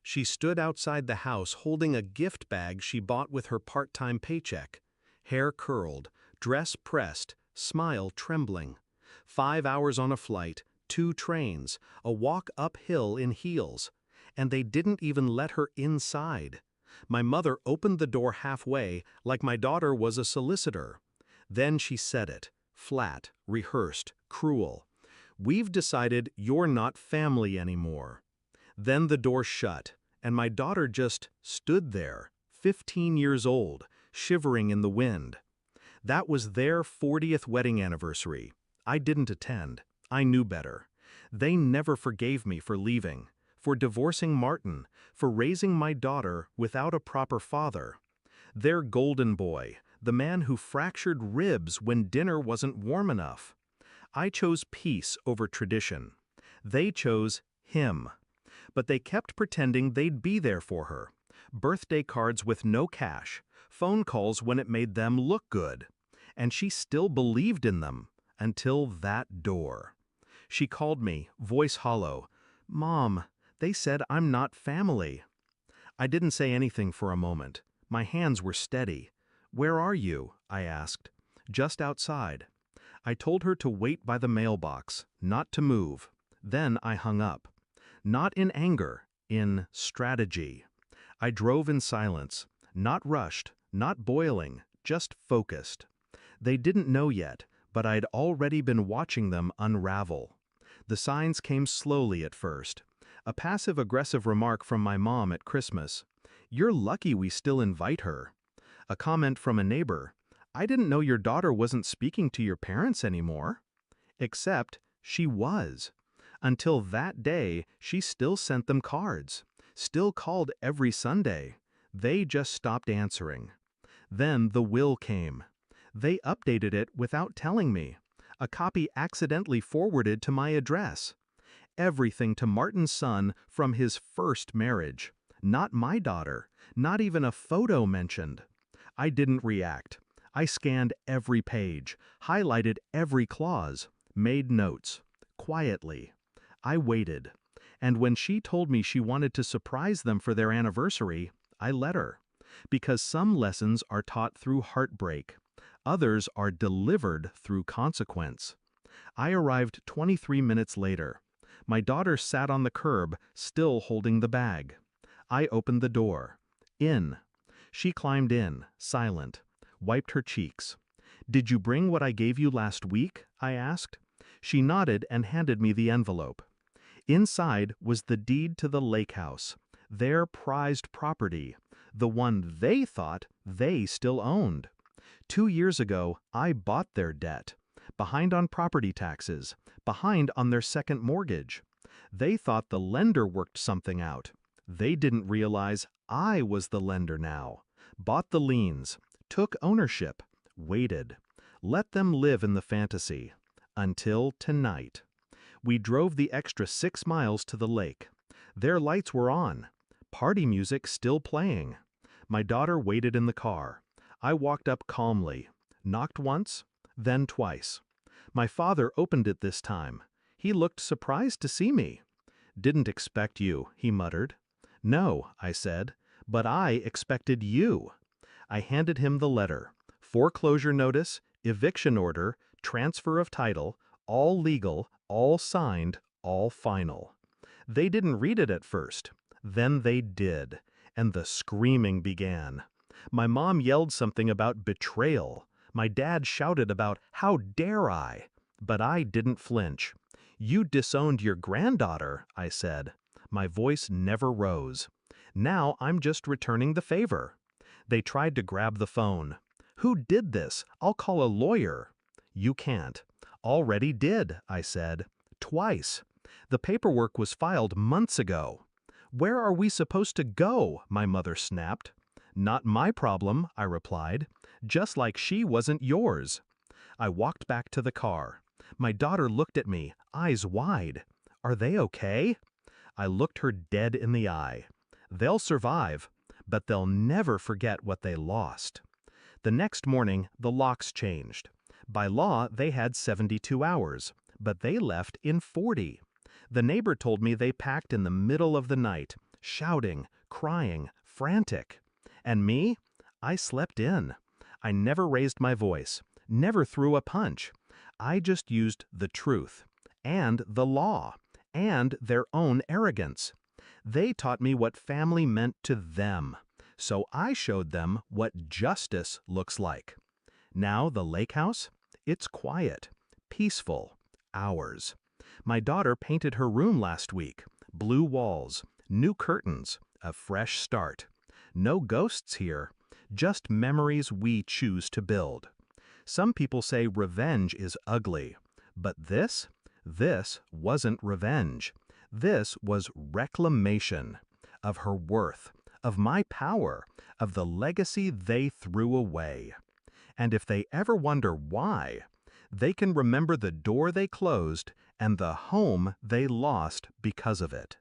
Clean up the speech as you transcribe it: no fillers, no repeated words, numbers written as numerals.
She stood outside the house holding a gift bag she bought with her part-time paycheck. Hair curled, dress pressed, smile trembling. 5 hours on a flight, 2 trains, a walk uphill in heels. And they didn't even let her inside. My mother opened the door halfway, like my daughter was a solicitor. Then she said it, flat, rehearsed, cruel. "We've decided you're not family anymore." Then the door shut, and my daughter just stood there, 15 years old, shivering in the wind. That was their 40th wedding anniversary. I didn't attend. I knew better. They never forgave me for leaving, for divorcing Martin, for raising my daughter without a proper father. Their golden boy, the man who fractured ribs when dinner wasn't warm enough. I chose peace over tradition. They chose him. But they kept pretending they'd be there for her. Birthday cards with no cash, phone calls when it made them look good. And she still believed in them, until that door. She called me, voice hollow. "Mom, they said I'm not family." I didn't say anything for a moment. My hands were steady. "Where are you?" I asked. "Just outside." I told her to wait by the mailbox, not to move. Then I hung up. Not in anger, in strategy. I drove in silence, not rushed, not boiling, just focused. They didn't know yet, but I'd already been watching them unravel. The signs came slowly at first. A passive-aggressive remark from my mom at Christmas. "You're lucky we still invite her." A comment from a neighbor. "I didn't know your daughter wasn't speaking to your parents anymore." Except she was. Until that day, she still sent them cards, still called every Sunday. They just stopped answering. Then the will came. They updated it without telling me. A copy accidentally forwarded to my address. Everything to Martin's son from his first marriage. Not my daughter, not even a photo mentioned. I didn't react. I scanned every page, highlighted every clause, made notes. Quietly. I waited. And when she told me she wanted to surprise them for their anniversary, I let her. Because some lessons are taught through heartbreak. Others are delivered through consequence. I arrived 23 minutes later. My daughter sat on the curb, still holding the bag. I opened the door. In. She climbed in, silent, wiped her cheeks. "Did you bring what I gave you last week?" I asked. She nodded and handed me the envelope. Inside was the deed to the lake house, their prized property, the one they thought they still owned. 2 years ago, I bought their debt, behind on property taxes, behind on their second mortgage. They thought the lender worked something out. They didn't realize I was the lender now. Bought the liens, took ownership, waited. Let them live in the fantasy. Until tonight. We drove the extra 6 miles to the lake. Their lights were on. Party music still playing. My daughter waited in the car. I walked up calmly. Knocked once, then twice. My father opened it this time. He looked surprised to see me. "Didn't expect you," he muttered. "No," I said, "but I expected you." I handed him the letter. Foreclosure notice, eviction order, transfer of title, all legal, all signed, all final. They didn't read it at first. Then they did, and the screaming began. My mom yelled something about betrayal. My dad shouted about, "How dare I?" But I didn't flinch. "You disowned your granddaughter," I said. My voice never rose. "Now I'm just returning the favor." They tried to grab the phone. "Who did this? I'll call a lawyer." "You can't." "Already did," I said. "Twice. The paperwork was filed months ago." "Where are we supposed to go?" my mother snapped. "Not my problem," I replied. "Just like she wasn't yours." I walked back to the car. My daughter looked at me, eyes wide. "Are they okay?" I looked her dead in the eye. "They'll survive, but they'll never forget what they lost." The next morning, the locks changed. By law, they had 72 hours, but they left in 40. The neighbor told me they packed in the middle of the night, shouting, crying, frantic. And me? I slept in. I never raised my voice, never threw a punch. I just used the truth, and the law, and their own arrogance. They taught me what family meant to them, so I showed them what justice looks like. Now the lake house? It's quiet, peaceful, ours. My daughter painted her room last week. Blue walls, new curtains, a fresh start. No ghosts here, just memories we choose to build. Some people say revenge is ugly, but this wasn't revenge. This was reclamation of her worth, of my power, of the legacy they threw away. And if they ever wonder why, they can remember the door they closed and the home they lost because of it.